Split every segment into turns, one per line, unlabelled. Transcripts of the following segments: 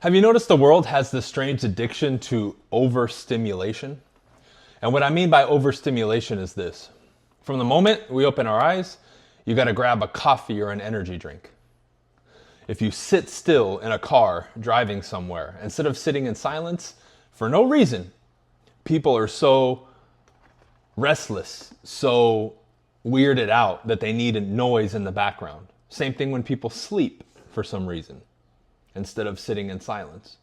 Have you noticed the world has this strange addiction to overstimulation? And what I mean by overstimulation is this. From the moment we open our eyes, you got to grab a coffee or an energy drink. If you sit still in a car driving somewhere, instead of sitting in silence for no reason, people are so restless, so weirded out that they need a noise in the background. Same thing when people sleep for some reason, instead of sitting in silence.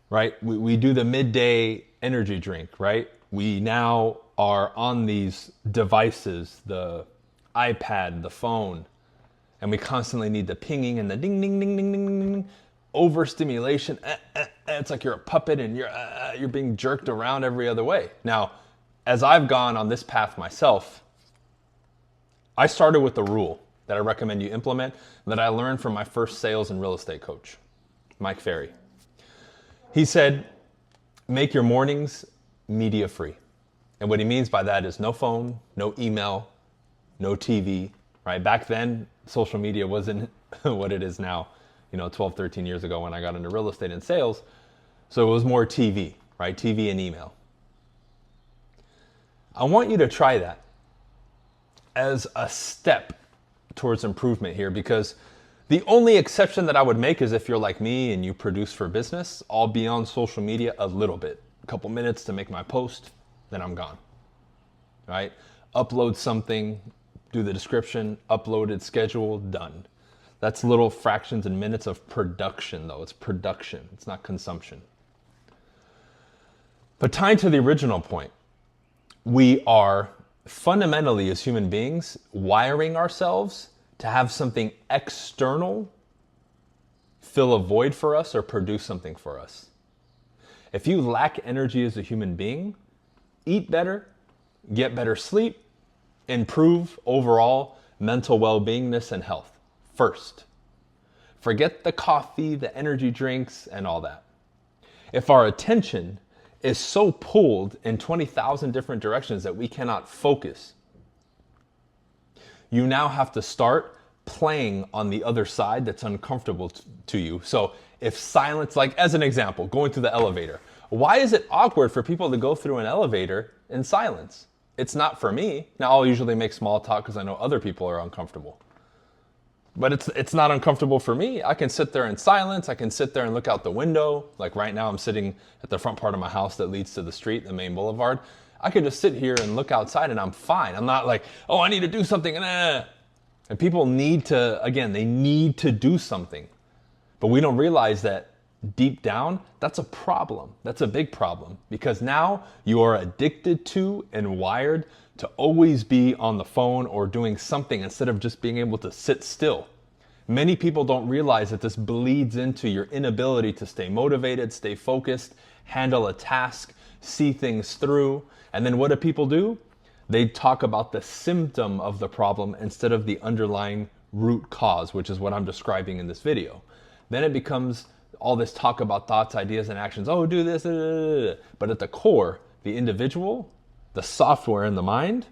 Right? We do the midday energy drink, right? We now are on these devices, the iPad, the phone, and we constantly need the pinging and the ding, ding, ding, ding, ding, ding, overstimulation. It's like you're a puppet and you're being jerked around every other way. Now, as I've gone on this path myself, I started with a rule that I recommend you implement that I learned from my first sales and real estate coach, Mike Ferry. He said, make your mornings media free. And what he means by that is no phone, no email, no TV, right? Back then, social media wasn't what it is now, 12, 13 years ago when I got into real estate and sales. So it was more TV, right? TV and email. I want you to try that as a step towards improvement here, because the only exception that I would make is if you're like me and you produce for business. I'll be on social media a little bit, a couple minutes to make my post, then I'm gone, right? Upload something, do the description, uploaded, scheduled, done. That's little fractions and minutes of production though. It's production, it's not consumption. But tying to the original point, we are fundamentally as human beings wiring ourselves to have something external fill a void for us or produce something for us. If you lack energy as a human being, eat better, get better sleep, improve overall mental well-beingness and health first. Forget the coffee, the energy drinks, and all that. If our attention is so pulled in 20,000 different directions that we cannot focus, you now have to start playing on the other side that's uncomfortable to you. So if silence, like as an example, going through the elevator, why is it awkward for people to go through an elevator in silence? It's not for me. Now I'll usually make small talk because I know other people are uncomfortable. But it's not uncomfortable for me. I can sit there in silence. I can sit there and look out the window. Like right now I'm sitting at the front part of my house that leads to the street, the main boulevard. I could just sit here and look outside and I'm fine. I'm not like, oh, I need to do something. And people need to, again, they need to do something. But we don't realize that deep down, that's a problem. That's a big problem, because now you are addicted to and wired to always be on the phone or doing something instead of just being able to sit still. Many people don't realize that this bleeds into your inability to stay motivated, stay focused, handle a task, see things through. And then what do people do? They talk about the symptom of the problem instead of the underlying root cause, which is what I'm describing in this video. Then it becomes all this talk about thoughts, ideas, and actions. Oh, do this. But at the core, the individual, the software in the mind,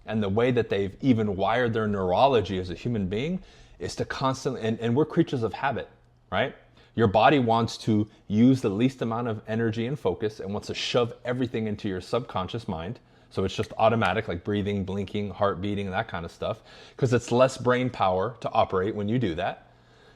and the way that they've even wired their neurology as a human being is to constantly, and we're creatures of habit, right? Your body wants to use the least amount of energy and focus and wants to shove everything into your subconscious mind. So it's just automatic, like breathing, blinking, heart beating, that kind of stuff, because it's less brain power to operate when you do that.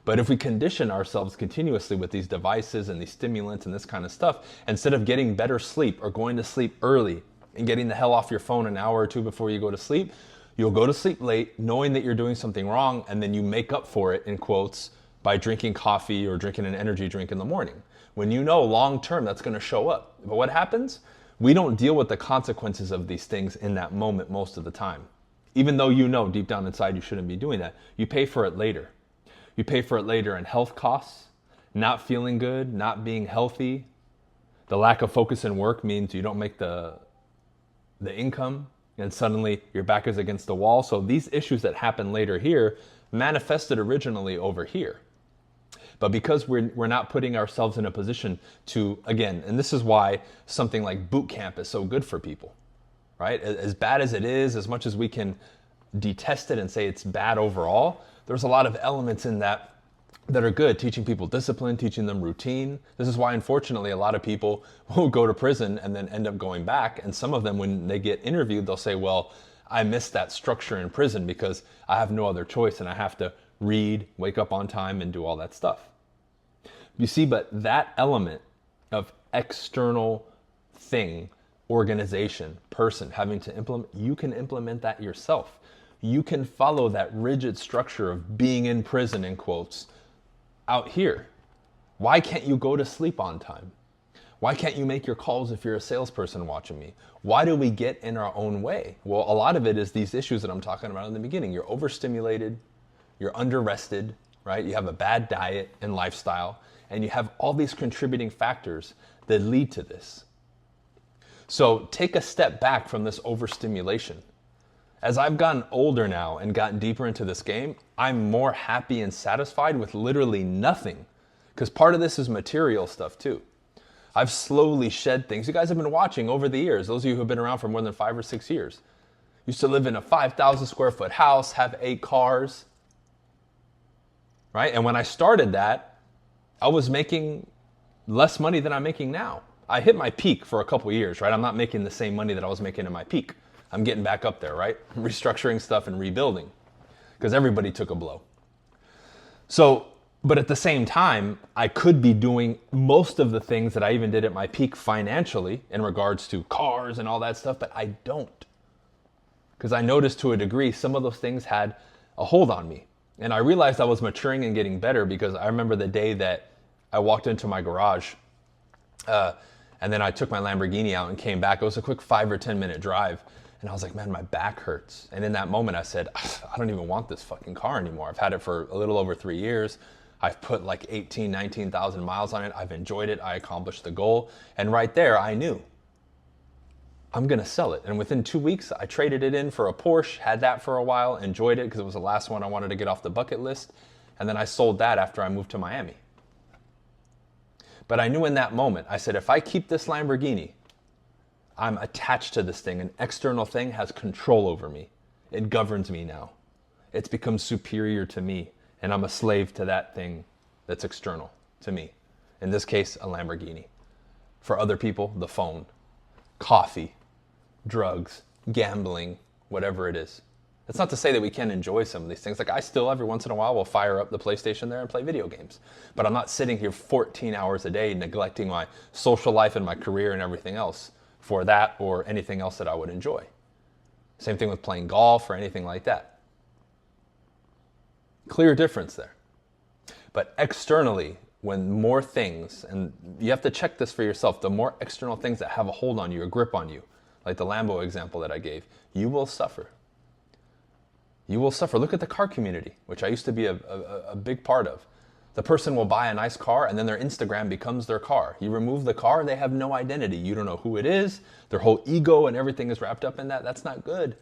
But if we condition ourselves continuously with these devices and these stimulants and this kind of stuff, instead of getting better sleep or going to sleep early and getting the hell off your phone an hour or two before you go to sleep, you'll go to sleep late knowing that you're doing something wrong, and then you make up for it, in quotes, by drinking coffee or drinking an energy drink in the morning. When you know long term that's going to show up. But what happens? We don't deal with the consequences of these things in that moment most of the time. Even though you know deep down inside you shouldn't be doing that, you pay for it later. You pay for it later in health costs, not feeling good, not being healthy. The lack of focus in work means you don't make the income, and suddenly your back is against the wall. So these issues that happen later here manifested originally over here. But because we're not putting ourselves in a position to, again, and this is why something like boot camp is so good for people, right? As bad as it is, as much as we can detest it and say it's bad overall, there's a lot of elements in that that are good, teaching people discipline, teaching them routine. This is why, unfortunately, a lot of people will go to prison and then end up going back. And some of them, when they get interviewed, they'll say, well, I missed that structure in prison because I have no other choice and I have to read, wake up on time, and do all that stuff. You see, but that element of external thing, organization, person having to implement, you can implement that yourself. You can follow that rigid structure of being in prison, in quotes, out here. Why can't you go to sleep on time? Why can't you make your calls if you're a salesperson watching me? Why do we get in our own way? Well, a lot of it is these issues that I'm talking about in the beginning. You're overstimulated, you're under-rested, right? You have a bad diet and lifestyle, and you have all these contributing factors that lead to this. So take a step back from this overstimulation. As I've gotten older now and gotten deeper into this game, I'm more happy and satisfied with literally nothing, because part of this is material stuff too. I've slowly shed things. You guys have been watching over the years, those of you who have been around for more than 5 or 6 years. Used to live in a 5,000 square foot house, have 8 cars, right? And when I started that, I was making less money than I'm making now. I hit my peak for a couple years, right? I'm not making the same money that I was making in my peak. I'm getting back up there, right? Restructuring stuff and rebuilding, because everybody took a blow. So, but at the same time, I could be doing most of the things that I even did at my peak financially in regards to cars and all that stuff, but I don't. Because I noticed to a degree, some of those things had a hold on me. And I realized I was maturing and getting better, because I remember the day that I walked into my garage and then I took my Lamborghini out and came back. It was a quick 5 or 10 minute drive. And I was like, man, my back hurts. And in that moment I said, I don't even want this fucking car anymore. I've had it for a little over 3 years. I've put like 18, 19,000 miles on it. I've enjoyed it. I accomplished the goal. And right there, I knew I'm going to sell it. And within 2 weeks, I traded it in for a Porsche, had that for a while, enjoyed it because it was the last one I wanted to get off the bucket list. And then I sold that after I moved to Miami. But I knew in that moment, I said, if I keep this Lamborghini, I'm attached to this thing. An external thing has control over me. It governs me now. It's become superior to me. And I'm a slave to that thing that's external to me. In this case, a Lamborghini. For other people, the phone, coffee, drugs, gambling, whatever it is. That's not to say that we can't enjoy some of these things. Like I still, every once in a while, will fire up the PlayStation there and play video games. But I'm not sitting here 14 hours a day neglecting my social life and my career and everything else for that or anything else that I would enjoy. Same thing with playing golf or anything like that. Clear difference there. But externally, when more things, and you have to check this for yourself, the more external things that have a hold on you, a grip on you, like the Lambo example that I gave, you will suffer. You will suffer. Look at the car community, which I used to be a big part of. The person will buy a nice car and then their Instagram becomes their car. You remove the car, they have no identity. You don't know who it is. Their whole ego and everything is wrapped up in that. That's not good.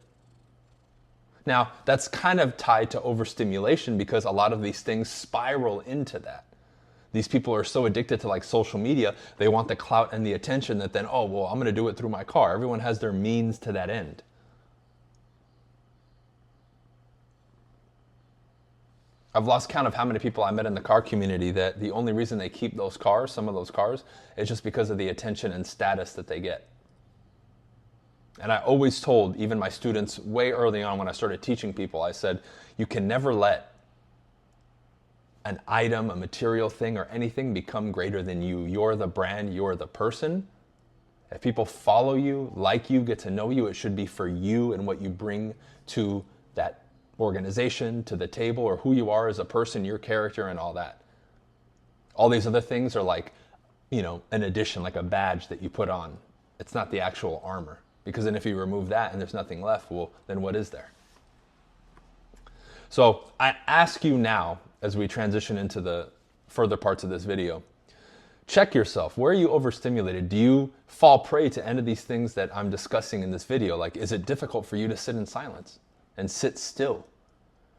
Now, that's kind of tied to overstimulation because a lot of these things spiral into that. These people are so addicted to like social media, they want the clout and the attention that then, oh, well, I'm going to do it through my car. Everyone has their means to that end. I've lost count of how many people I met in the car community that the only reason they keep those cars, some of those cars, is just because of the attention and status that they get. And I always told even my students way early on when I started teaching people, I said, you can never let an item, a material thing, or anything become greater than you. You're the brand, you're the person. If people follow you, like you, get to know you, it should be for you and what you bring to that organization, to the table, or who you are as a person, your character, and all that. All these other things are like, an addition, like a badge that you put on. It's not the actual armor. Because then if you remove that and there's nothing left, well, then what is there? So I ask you now, as we transition into the further parts of this video, check yourself. Where are you overstimulated? Do you fall prey to any of these things that I'm discussing in this video? Like, is it difficult for you to sit in silence and sit still?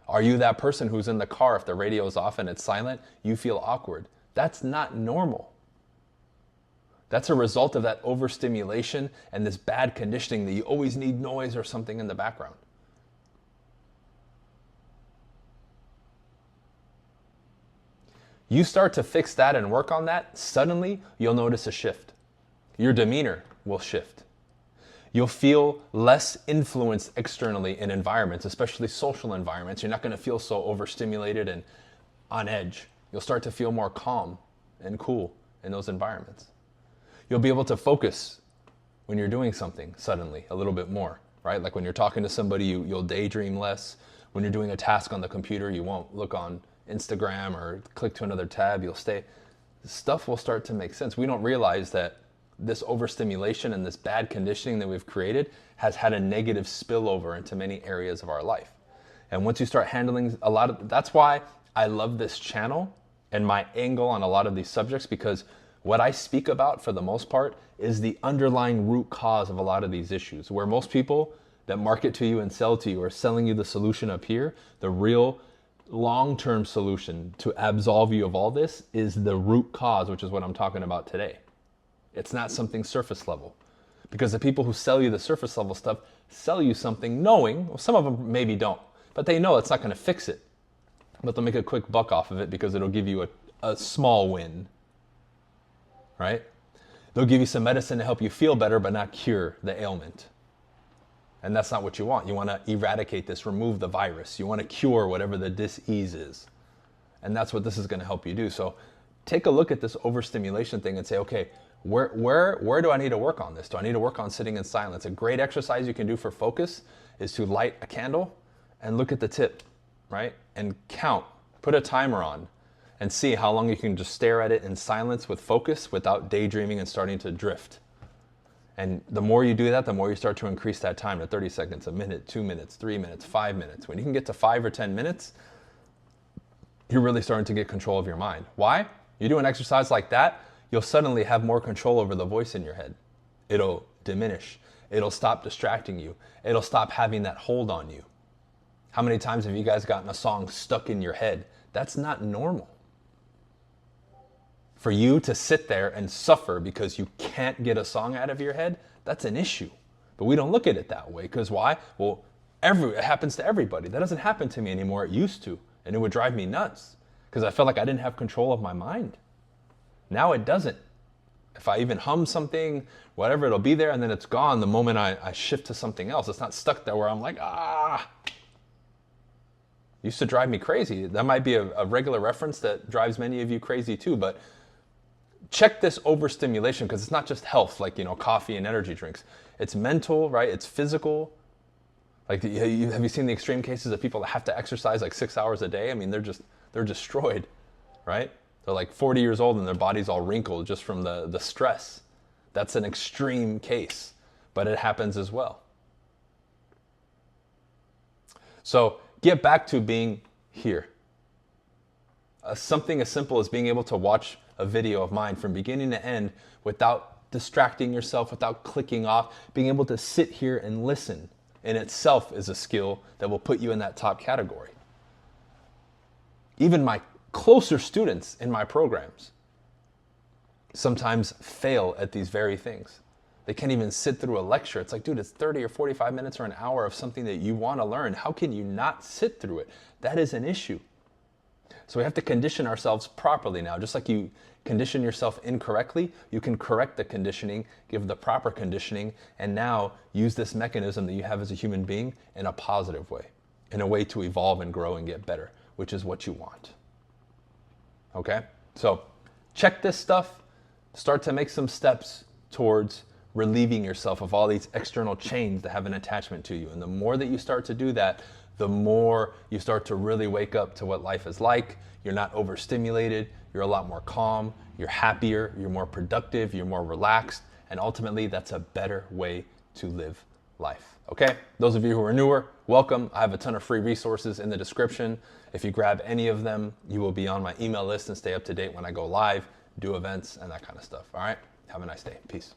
Are you that person who's in the car, if the radio is off and it's silent, you feel awkward? That's not normal. That's a result of that overstimulation and this bad conditioning that you always need noise or something in the background. You start to fix that and work on that, suddenly you'll notice a shift. Your demeanor will shift. You'll feel less influenced externally in environments, especially social environments. You're not going to feel so overstimulated and on edge. You'll start to feel more calm and cool in those environments. You'll be able to focus when you're doing something suddenly a little bit more, right? Like when you're talking to somebody, you'll daydream less. When you're doing a task on the computer, you won't look on Instagram or click to another tab. You'll stay. Stuff will start to make sense. We don't realize that this overstimulation and this bad conditioning that we've created has had a negative spillover into many areas of our life. And once you start handling a lot of, that's why I love this channel and my angle on a lot of these subjects, because what I speak about for the most part is the underlying root cause of a lot of these issues. Where most people that market to you and sell to you are selling you the solution up here, the real long-term solution to absolve you of all this is the root cause, which is what I'm talking about today. It's not something surface level, because the people who sell you the surface level stuff sell you something knowing, well, some of them maybe don't, but they know it's not going to fix it, but they'll make a quick buck off of it because it'll give you a small win, right? They'll give you some medicine to help you feel better, but not cure the ailment. And that's not what you want. You want to eradicate this, remove the virus. You want to cure whatever the dis-ease is. And that's what this is going to help you do. So take a look at this overstimulation thing and say, okay, where do I need to work on this? Do I need to work on sitting in silence? A great exercise you can do for focus is to light a candle and look at the tip, right? And count, put a timer on and see how long you can just stare at it in silence with focus without daydreaming and starting to drift. And the more you do that, the more you start to increase that time to 30 seconds, a minute, 2 minutes, 3 minutes, 5 minutes. When you can get to 5 or 10 minutes, you're really starting to get control of your mind. Why? You do an exercise like that, you'll suddenly have more control over the voice in your head. It'll diminish. It'll stop distracting you. It'll stop having that hold on you. How many times have you guys gotten a song stuck in your head? That's not normal. For you to sit there and suffer because you can't get a song out of your head, that's an issue. But we don't look at it that way, because why? Well, it happens to everybody. That doesn't happen to me anymore. It used to, and it would drive me nuts because I felt like I didn't have control of my mind. Now it doesn't. If I even hum something, whatever, it'll be there and then it's gone the moment I shift to something else. It's not stuck there where I'm like, Used to drive me crazy. That might be a regular reference that drives many of you crazy too, but check this overstimulation, because it's not just health, like, coffee and energy drinks. It's mental, right? It's physical. Like, have you seen the extreme cases of people that have to exercise like 6 hours a day? I mean, they're destroyed, right? They're like 40 years old and their body's all wrinkled just from the stress. That's an extreme case, but it happens as well. So get back to being here. Something as simple as being able to watch a video of mine from beginning to end without distracting yourself, without clicking off, being able to sit here and listen in itself is a skill that will put you in that top category. Even my closer students in my programs sometimes fail at these very things. They can't even sit through a lecture. It's like, dude, it's 30 or 45 minutes or an hour of something that you want to learn. How can you not sit through it? That is an issue. So we have to condition ourselves properly now. Just like you condition yourself incorrectly, you can correct the conditioning, give the proper conditioning, and now use this mechanism that you have as a human being in a positive way, in a way to evolve and grow and get better, which is what you want. Okay? So check this stuff. Start to make some steps towards relieving yourself of all these external chains that have an attachment to you. And the more that you start to do that, the more you start to really wake up to what life is like. You're not overstimulated. You're a lot more calm. You're happier. You're more productive. You're more relaxed. And ultimately, that's a better way to live life. Okay? Those of you who are newer, welcome. I have a ton of free resources in the description. If you grab any of them, you will be on my email list and stay up to date when I go live, do events, and that kind of stuff. All right? Have a nice day. Peace.